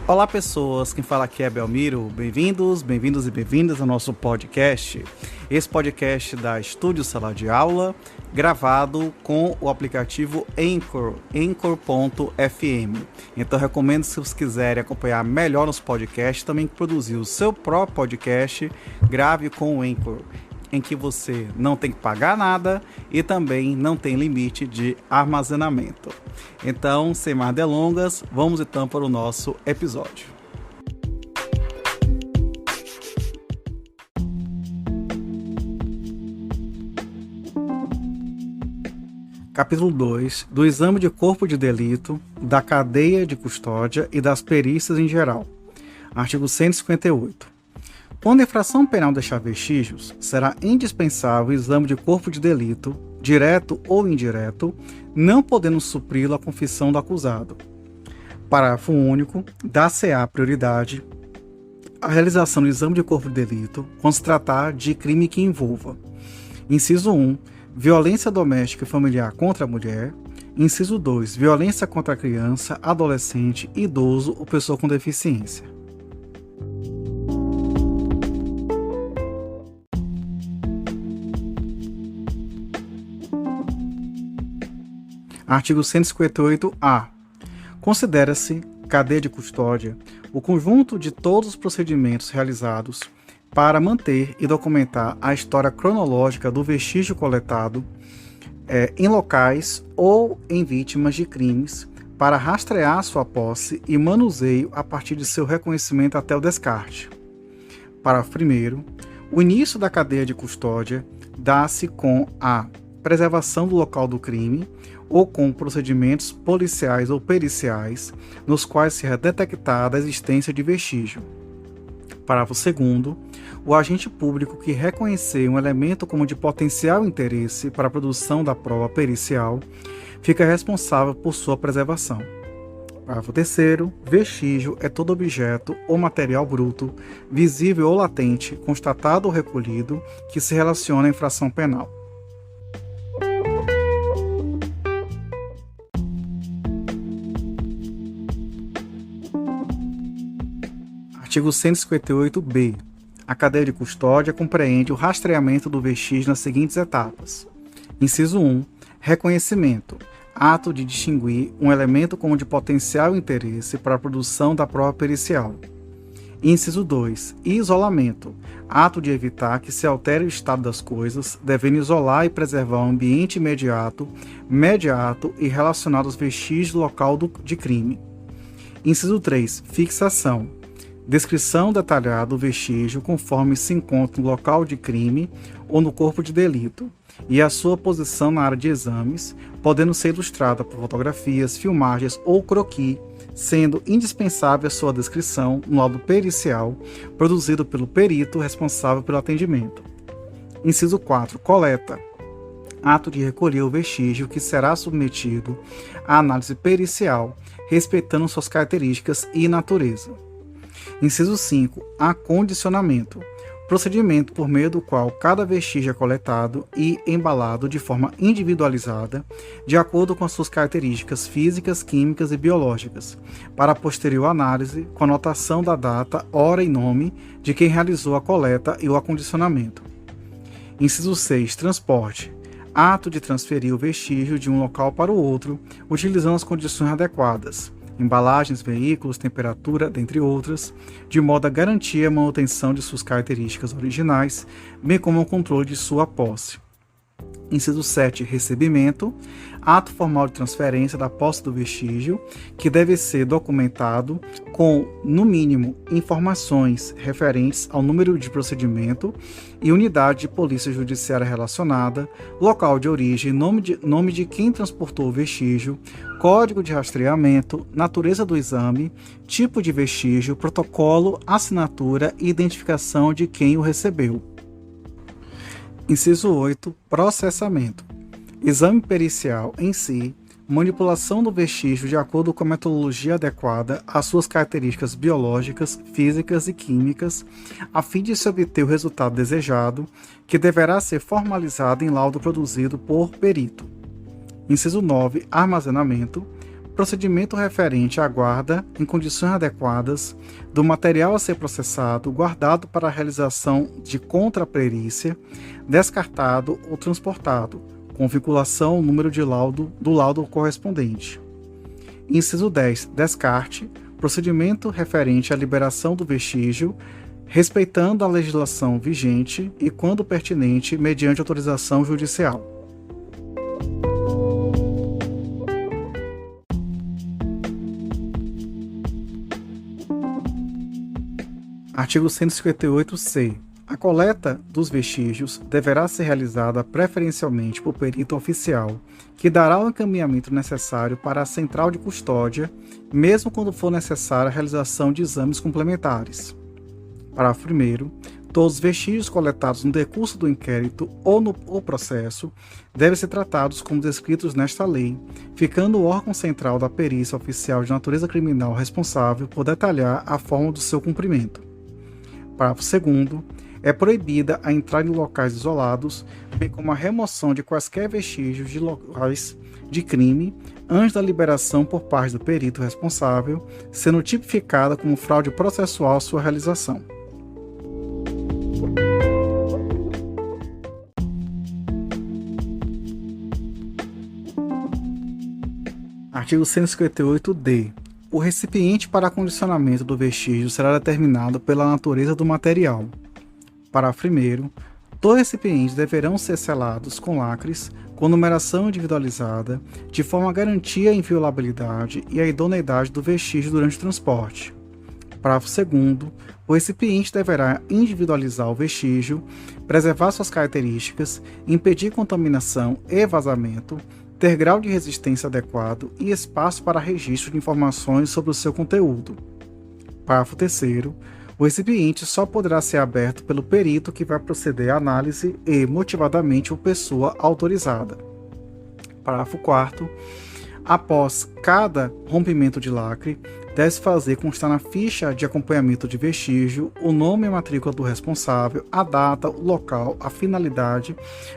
Olá pessoas, quem fala aqui é Belmiro, bem-vindos e bem-vindas ao nosso podcast. Esse podcast da Estúdio Sala de Aula, gravado com o aplicativo Anchor, Anchor.fm. Então recomendo, se vocês quiserem acompanhar melhor nos podcasts, também produzir o seu próprio podcast, grave com o Anchor, em que você não tem que pagar nada e também não tem limite de armazenamento. Então, sem mais delongas, vamos então para o nosso episódio. Capítulo 2 do exame de corpo de delito, da cadeia de custódia e das perícias em geral. Artigo 158. Quando a infração penal deixar vestígios, será indispensável o exame de corpo de delito, direto ou indireto, não podendo supri-lo a confissão do acusado. Parágrafo único. Dá-se-á prioridade à realização do exame de corpo de delito quando se tratar de crime que envolva: inciso 1. Violência doméstica e familiar contra a mulher. Inciso 2. Violência contra a criança, adolescente, idoso ou pessoa com deficiência. Artigo 158-A. Considera-se cadeia de custódia o conjunto de todos os procedimentos realizados para manter e documentar a história cronológica do vestígio coletado em locais ou em vítimas de crimes, para rastrear sua posse e manuseio a partir de seu reconhecimento até o descarte. Parágrafo 1º. O início da cadeia de custódia dá-se com a preservação do local do crime ou com procedimentos policiais ou periciais nos quais seja detectada a existência de vestígio. Parágrafo 2º. O agente público que reconhecer um elemento como de potencial interesse para a produção da prova pericial fica responsável por sua preservação. Parágrafo 3º. Vestígio é todo objeto ou material bruto, visível ou latente, constatado ou recolhido, que se relaciona à infração penal. Artigo 158-B. A cadeia de custódia compreende o rastreamento do vestígio nas seguintes etapas. Inciso 1. Reconhecimento. Ato de distinguir um elemento como de potencial interesse para a produção da prova pericial. Inciso 2. Isolamento. Ato de evitar que se altere o estado das coisas, devendo isolar e preservar o ambiente imediato e relacionado aos vestígios do local de crime. Inciso 3. Fixação. Descrição detalhada do vestígio conforme se encontra no local de crime ou no corpo de delito, e a sua posição na área de exames, podendo ser ilustrada por fotografias, filmagens ou croquis, sendo indispensável a sua descrição no laudo pericial, produzido pelo perito responsável pelo atendimento. Inciso 4. Coleta. Ato de recolher o vestígio que será submetido à análise pericial, respeitando suas características e natureza. Inciso 5. Acondicionamento. Procedimento por meio do qual cada vestígio é coletado e embalado de forma individualizada, de acordo com as suas características físicas, químicas e biológicas, para a posterior análise com anotação da data, hora e nome de quem realizou a coleta e o acondicionamento. Inciso 6. Transporte. Ato de transferir o vestígio de um local para o outro, utilizando as condições adequadas, embalagens, veículos, temperatura, dentre outras, de modo a garantir a manutenção de suas características originais, bem como o controle de sua posse. Inciso 7. Recebimento. Ato formal de transferência da posse do vestígio, que deve ser documentado com, no mínimo, informações referentes ao número de procedimento e unidade de polícia judiciária relacionada, local de origem, nome de quem transportou o vestígio, código de rastreamento, natureza do exame, tipo de vestígio, protocolo, assinatura e identificação de quem o recebeu. Inciso 8. Processamento. Exame pericial em si, manipulação do vestígio de acordo com a metodologia adequada às suas características biológicas, físicas e químicas, a fim de se obter o resultado desejado, que deverá ser formalizado em laudo produzido por perito. Inciso 9. Armazenamento. procedimento referente à guarda, em condições adequadas, do material a ser processado, guardado para a realização de contraperícia, descartado ou transportado, com vinculação ao número de laudo do laudo correspondente. Inciso 10. Descarte, procedimento referente à liberação do vestígio, respeitando a legislação vigente e, quando pertinente, mediante autorização judicial. Artigo 158-C. A coleta dos vestígios deverá ser realizada preferencialmente por perito oficial, que dará o encaminhamento necessário para a central de custódia, mesmo quando for necessária a realização de exames complementares. Parágrafo 1º. Todos os vestígios coletados no decurso do inquérito ou no processo devem ser tratados como descritos nesta lei, ficando o órgão central da perícia oficial de natureza criminal responsável por detalhar a forma do seu cumprimento. Parágrafo 2º. É proibida a entrada em locais isolados, bem como a remoção de quaisquer vestígios de locais de crime antes da liberação por parte do perito responsável, sendo tipificada como fraude processual sua realização. Artigo 158-D. O recipiente para acondicionamento do vestígio será determinado pela natureza do material. Parágrafo 1º. Todos os recipientes deverão ser selados com lacres, com numeração individualizada, de forma a garantir a inviolabilidade e a idoneidade do vestígio durante o transporte. Parágrafo 2º. O recipiente deverá individualizar o vestígio, preservar suas características, impedir contaminação e vazamento, ter grau de resistência adequado e espaço para registro de informações sobre o seu conteúdo. Parágrafo 3º. O recipiente só poderá ser aberto pelo perito que vai proceder à análise e, motivadamente, por pessoa autorizada. Parágrafo 4º. Após cada rompimento de lacre, deve-se fazer constar na ficha de acompanhamento de vestígio o nome e matrícula do responsável, a data, o local, a finalidade,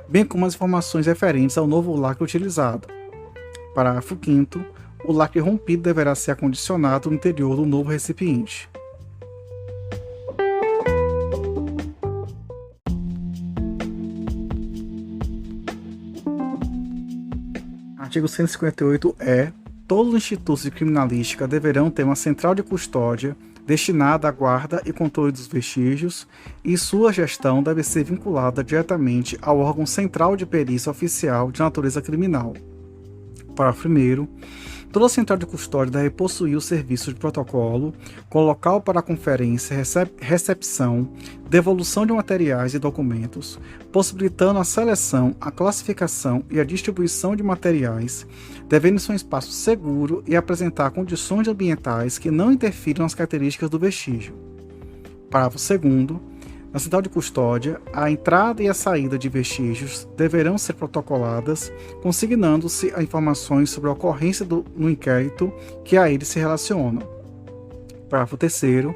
bem como as informações referentes ao novo lacre utilizado. Parágrafo 5º. O lacre rompido deverá ser acondicionado no interior do novo recipiente. Artigo 158-E. Todos os institutos de criminalística deverão ter uma central de custódia destinada à guarda e controle dos vestígios, e sua gestão deve ser vinculada diretamente ao órgão central de perícia oficial de natureza criminal. Parágrafo 1º. Toda central de custódia deve possuir o serviço de protocolo, com local para conferência, recepção, devolução de materiais e documentos, possibilitando a seleção, a classificação e a distribuição de materiais, devendo ser um espaço seguro e apresentar condições ambientais que não interfiram nas características do vestígio. Parágrafo 2º. Na central de custódia, a entrada e a saída de vestígios deverão ser protocoladas, consignando-se a informações sobre a ocorrência no inquérito que a ele se relacionam. Parágrafo 3º.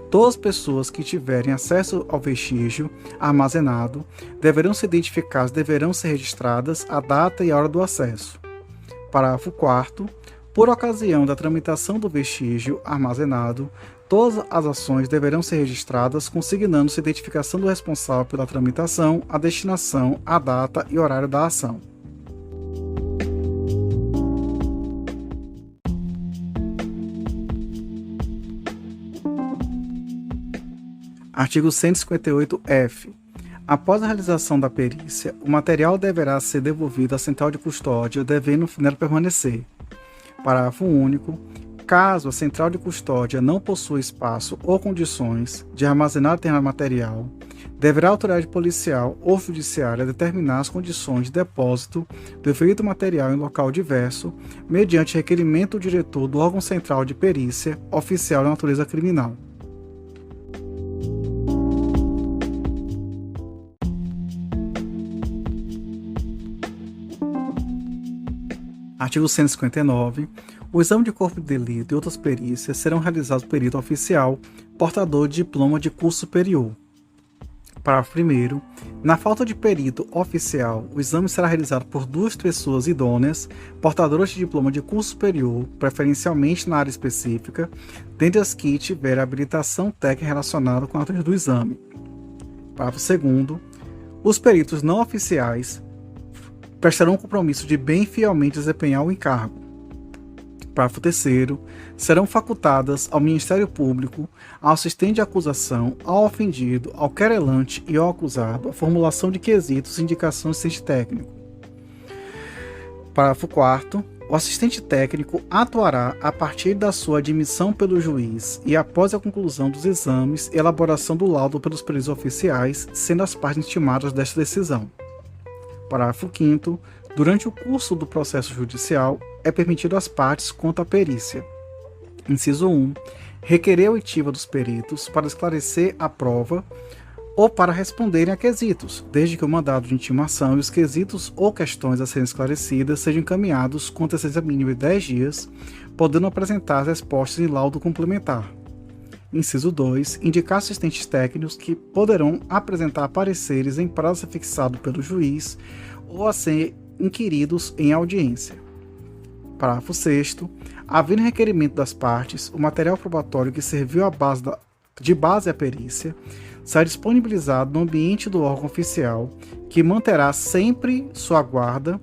Todas as pessoas que tiverem acesso ao vestígio armazenado deverão ser identificadas, deverão ser registradas a data e a hora do acesso. Parágrafo 4º. Por ocasião da tramitação do vestígio armazenado, todas as ações deverão ser registradas, consignando-se a identificação do responsável pela tramitação, a destinação, a data e horário da ação. Artigo 158-F. Após a realização da perícia, o material deverá ser devolvido à central de custódia, devendo nela permanecer. Parágrafo único. Caso a central de custódia não possua espaço ou condições de armazenar determinado material, deverá a autoridade policial ou judiciária determinar as condições de depósito do referido material em local diverso, mediante requerimento do diretor do órgão central de perícia oficial de natureza criminal. Artigo 159. O exame de corpo de delito e outras perícias serão realizados por perito oficial, portador de diploma de curso superior. Parágrafo 1º. Na falta de perito oficial, o exame será realizado por 2 pessoas idôneas, portadoras de diploma de curso superior, preferencialmente na área específica, dentre as que tiver habilitação técnica relacionada com a natureza do exame. Parágrafo 2º. Os peritos não oficiais prestarão o compromisso de bem fielmente desempenhar o encargo. Parágrafo 3º. Serão facultadas ao Ministério Público, ao assistente de acusação, ao ofendido, ao querelante e ao acusado a formulação de quesitos e indicações do assistente técnico. Parágrafo 4º. O assistente técnico atuará a partir da sua admissão pelo juiz e após a conclusão dos exames e elaboração do laudo pelos peritos oficiais, sendo as partes intimadas desta decisão. Parágrafo 5º. Durante o curso do processo judicial, é permitido às partes quanto à perícia. Inciso 1. Requerer a oitiva dos peritos para esclarecer a prova ou para responderem a quesitos, desde que o mandado de intimação e os quesitos ou questões a serem esclarecidas sejam encaminhados com antecedência mínima de 10 dias, podendo apresentar as respostas em laudo complementar. Inciso 2. Indicar assistentes técnicos que poderão apresentar pareceres em prazo fixado pelo juiz ou a ser inquiridos em audiência. Parágrafo 6º. Havendo requerimento das partes, o material probatório que serviu de base à perícia será disponibilizado no ambiente do órgão oficial, que manterá sempre sua guarda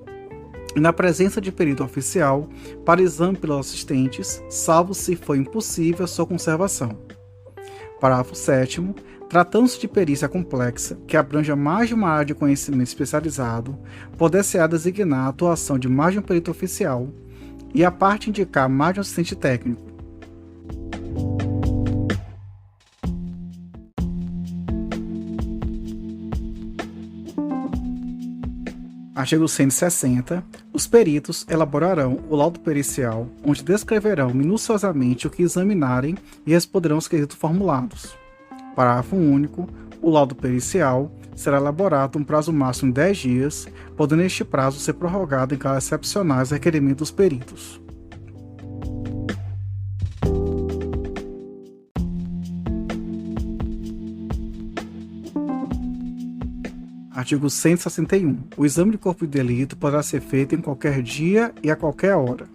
e na presença de perito oficial para exame pelos assistentes, salvo se for impossível a sua conservação. Parágrafo 7º. Tratando-se de perícia complexa, que abranja mais de uma área de conhecimento especializado, poder-se-á designar a atuação de mais de um perito oficial e a parte indicar mais de um assistente técnico. Artigo 160. Os peritos elaborarão o laudo pericial, onde descreverão minuciosamente o que examinarem e responderão aos quesitos formulados. Parágrafo único. O laudo pericial será elaborado um prazo máximo de 10 dias, podendo este prazo ser prorrogado em casos excepcionais a requerimento dos peritos. Artigo 161. O exame de corpo de delito poderá ser feito em qualquer dia e a qualquer hora.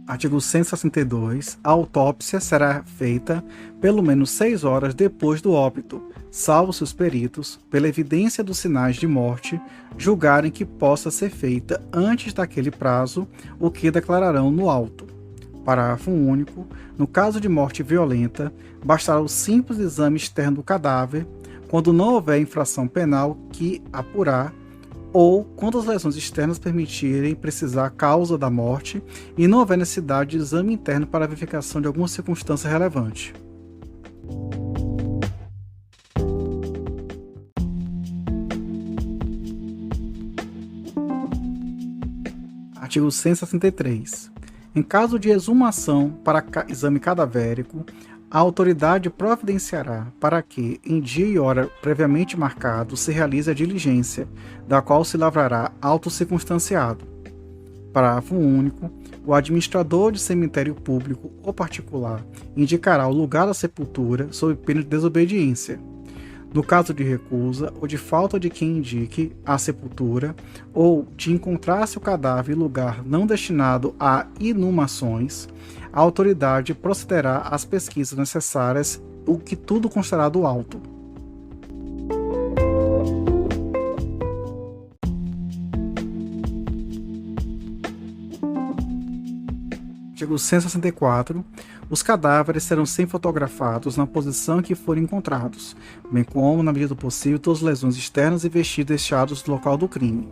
Artigo 162. A autópsia será feita pelo menos 6 horas depois do óbito, salvo se os peritos, pela evidência dos sinais de morte, julgarem que possa ser feita antes daquele prazo, o que declararão no auto. Parágrafo único. No caso de morte violenta, bastará o simples exame externo do cadáver, quando não houver infração penal que apurar, ou quando as lesões externas permitirem precisar a causa da morte e não houver necessidade de exame interno para a verificação de alguma circunstância relevante. Artigo 163. Em caso de exumação para exame cadavérico, a autoridade providenciará para que, em dia e hora previamente marcado, se realize a diligência, da qual se lavrará auto circunstanciado. Parágrafo único. O administrador de cemitério público ou particular indicará o lugar da sepultura sob pena de desobediência. No caso de recusa ou de falta de quem indique a sepultura, ou de encontrar-se o cadáver em lugar não destinado a inumações, a autoridade procederá às pesquisas necessárias, o que tudo constará do auto. Artigo 164. Os cadáveres serão sempre fotografados na posição em que forem encontrados, bem como, na medida do possível, todas as lesões externas e vestidos deixados do local do crime.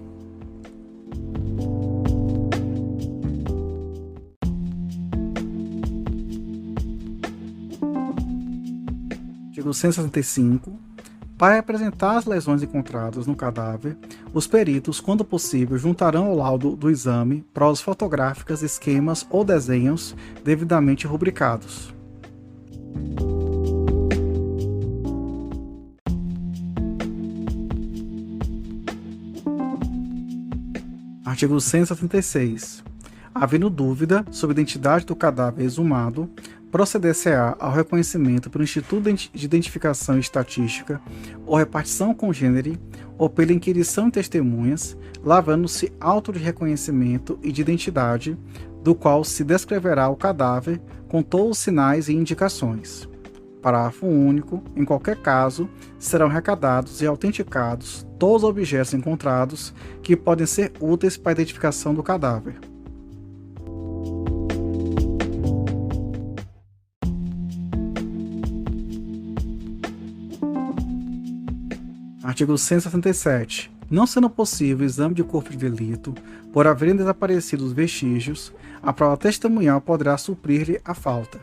Artigo 165. Para apresentar as lesões encontradas no cadáver, os peritos, quando possível, juntarão ao laudo do exame provas fotográficas, esquemas ou desenhos devidamente rubricados. Artigo 166. Havendo dúvida sobre a identidade do cadáver exumado, proceder-se-á ao reconhecimento pelo Instituto de Identificação e Estatística, ou repartição congênere, ou pela inquirição em testemunhas, lavrando-se auto de reconhecimento e de identidade, do qual se descreverá o cadáver com todos os sinais e indicações. Parágrafo único. Em qualquer caso, serão arrecadados e autenticados todos os objetos encontrados que podem ser úteis para a identificação do cadáver. Artigo 167. Não sendo possível o exame de corpo de delito, por haverem desaparecido os vestígios, a prova testemunhal poderá suprir-lhe a falta.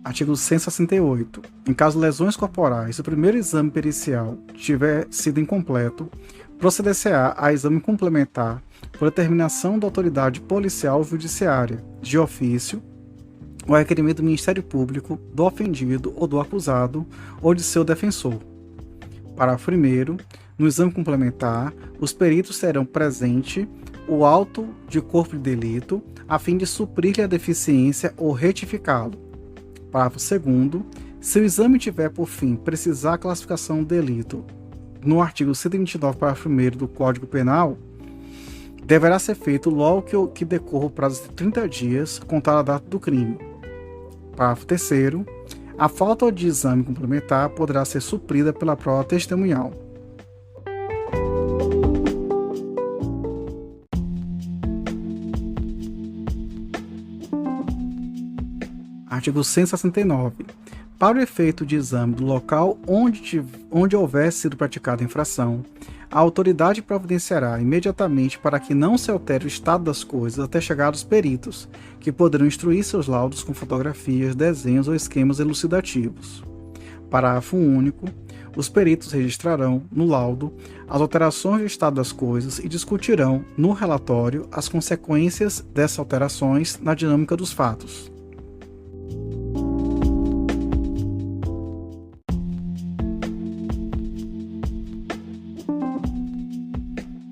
Artigo 168. Em caso de lesões corporais, o primeiro exame pericial tiver sido incompleto, proceder-se-á a exame complementar por determinação da autoridade policial ou judiciária, de ofício, ou requerimento do Ministério Público, do ofendido ou do acusado, ou de seu defensor. Parágrafo 1º. No exame complementar, os peritos terão presente o auto de corpo de delito, a fim de suprir-lhe a deficiência ou retificá-lo. Parágrafo 2º. Se o exame tiver por fim precisar a classificação do delito no artigo 129, parágrafo 1º do Código Penal, deverá ser feito logo que decorra o prazo de 30 dias contada a data do crime. Parágrafo 3º. A falta de exame complementar poderá ser suprida pela prova testemunhal. Artigo 169. Para o efeito de exame do local onde houver sido praticada a infração, a autoridade providenciará imediatamente para que não se altere o estado das coisas até chegar aos peritos, que poderão instruir seus laudos com fotografias, desenhos ou esquemas elucidativos. Parágrafo único. Os peritos registrarão, no laudo, as alterações do estado das coisas e discutirão, no relatório, as consequências dessas alterações na dinâmica dos fatos.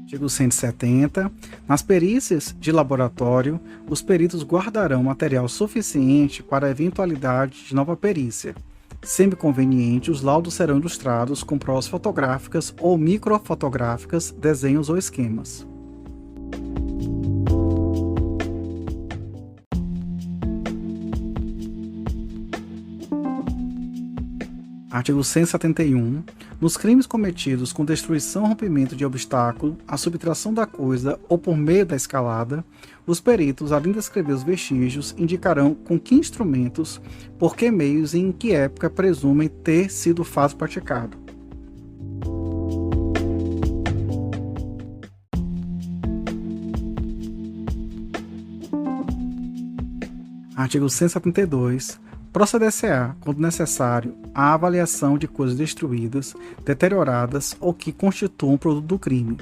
Artigo 170. Nas perícias de laboratório, os peritos guardarão material suficiente para a eventualidade de nova perícia. Sempre conveniente, os laudos serão ilustrados com provas fotográficas ou microfotográficas, desenhos ou esquemas. Artigo 171. Nos crimes cometidos com destruição ou rompimento de obstáculo, a subtração da coisa ou por meio da escalada, os peritos, além de descrever os vestígios, indicarão com que instrumentos, por que meios e em que época presumem ter sido o fato praticado. Artigo 172. Proceder-se-á, quando necessário, à avaliação de coisas destruídas, deterioradas ou que constituam produto do crime.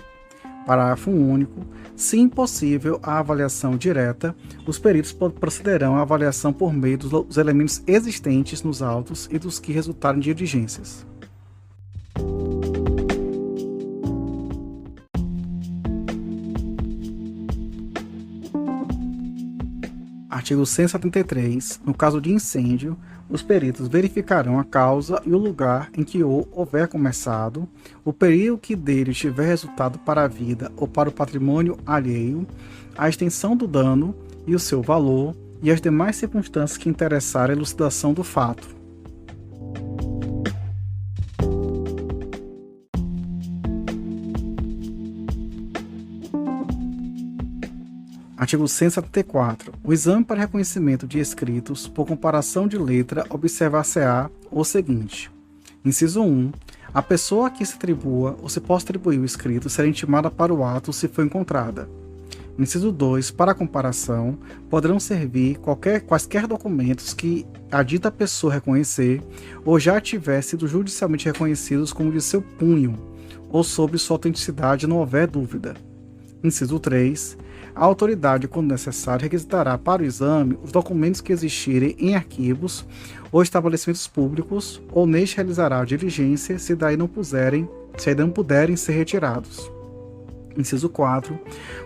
Parágrafo único. Se impossível a avaliação direta, os peritos procederão à avaliação por meio dos elementos existentes nos autos e dos que resultarem de diligências. Artigo 173. No caso de incêndio, os peritos verificarão a causa e o lugar em que houver começado, o período que dele tiver resultado para a vida ou para o patrimônio alheio, a extensão do dano e o seu valor, e as demais circunstâncias que interessarem a elucidação do fato. Artigo 174. O exame para reconhecimento de escritos por comparação de letra observar-se-á o seguinte. Inciso 1. A pessoa a que se atribua ou se possa atribuir o escrito será intimada para o ato se for encontrada. Inciso 2. Para a comparação, poderão servir quaisquer documentos que a dita pessoa reconhecer ou já tiver sido judicialmente reconhecidos como de seu punho ou sobre sua autenticidade não houver dúvida. Inciso 3. A autoridade, quando necessário, requisitará para o exame os documentos que existirem em arquivos ou estabelecimentos públicos ou neste realizará a diligência se daí não puderem ser retirados. Inciso 4.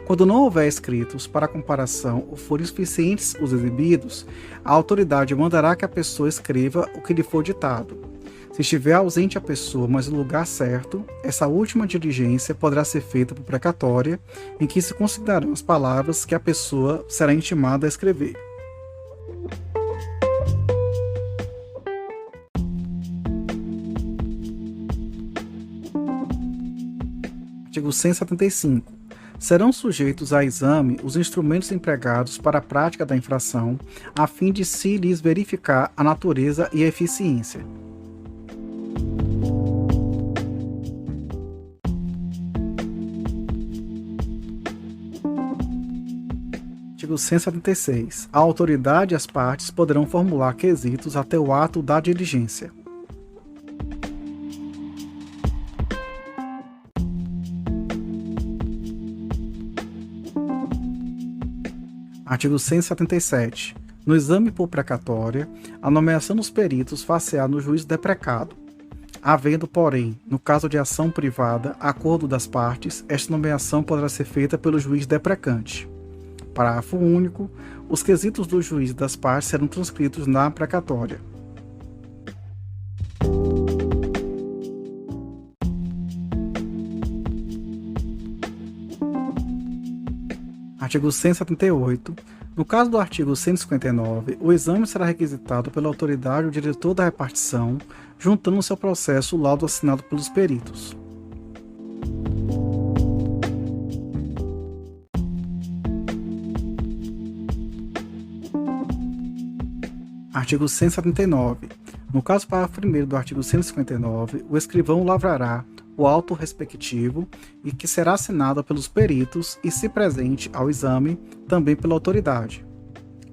Quando não houver escritos para comparação ou forem suficientes os exibidos, a autoridade mandará que a pessoa escreva o que lhe for ditado. Se estiver ausente a pessoa, mas no lugar certo, essa última diligência poderá ser feita por precatória, em que se considerarão as palavras que a pessoa será intimada a escrever. Artigo 175. Serão sujeitos a exame os instrumentos empregados para a prática da infração, a fim de se lhes verificar a natureza e a eficiência. Artigo 176. A autoridade e as partes poderão formular quesitos até o ato da diligência. Artigo 177. No exame por precatória, a nomeação dos peritos far-se-á no juízo deprecado. Havendo, porém, no caso de ação privada, acordo das partes, esta nomeação poderá ser feita pelo juiz deprecante. Parágrafo único. Os quesitos do juiz e das partes serão transcritos na precatória. Artigo 178. No caso do artigo 159, o exame será requisitado pela autoridade ou diretor da repartição, juntando-se ao processo o laudo assinado pelos peritos. Artigo 179. No caso parágrafo 1º do artigo 159, o escrivão lavrará o auto respectivo e que será assinado pelos peritos e, se presente ao exame, também pela autoridade.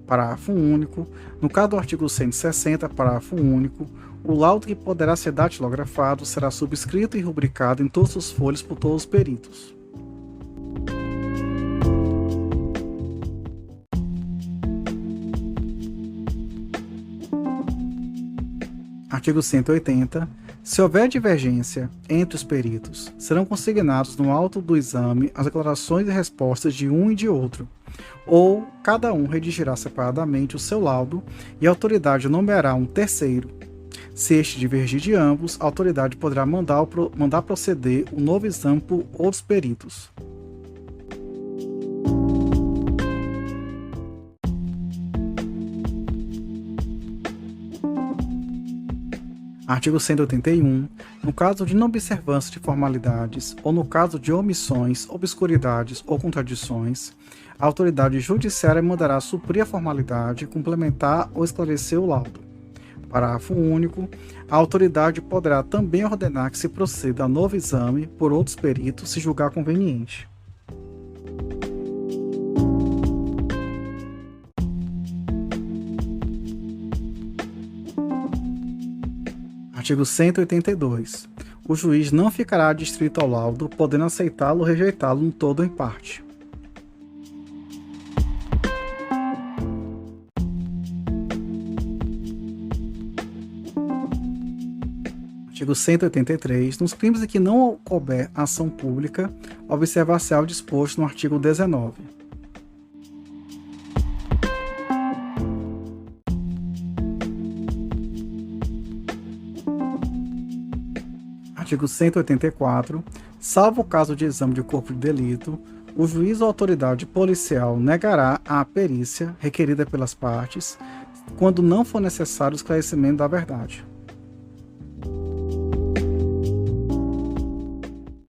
Parágrafo único. No caso do artigo 160, parágrafo único, o laudo que poderá ser datilografado será subscrito e rubricado em todas as folhas por todos os peritos. Artigo 180. Se houver divergência entre os peritos, serão consignados no auto do exame as declarações e respostas de um e de outro, ou cada um redigirá separadamente o seu laudo e a autoridade nomeará um terceiro. Se este divergir de ambos, a autoridade poderá mandar proceder o novo exame por outros peritos. Artigo 181. No caso de não observância de formalidades ou no caso de omissões, obscuridades ou contradições, a autoridade judiciária mandará suprir a formalidade, complementar ou esclarecer o laudo. Parágrafo único. A autoridade poderá também ordenar que se proceda a novo exame por outros peritos se julgar conveniente. Artigo 182. O juiz não ficará adstrito ao laudo, podendo aceitá-lo ou rejeitá-lo no todo ou em parte. Artigo 183. Nos crimes em que não couber ação pública, observar-se-á o disposto no artigo 19. Artigo 184. Salvo o caso de exame de corpo de delito, o juiz ou autoridade policial negará a perícia requerida pelas partes, quando não for necessário o esclarecimento da verdade.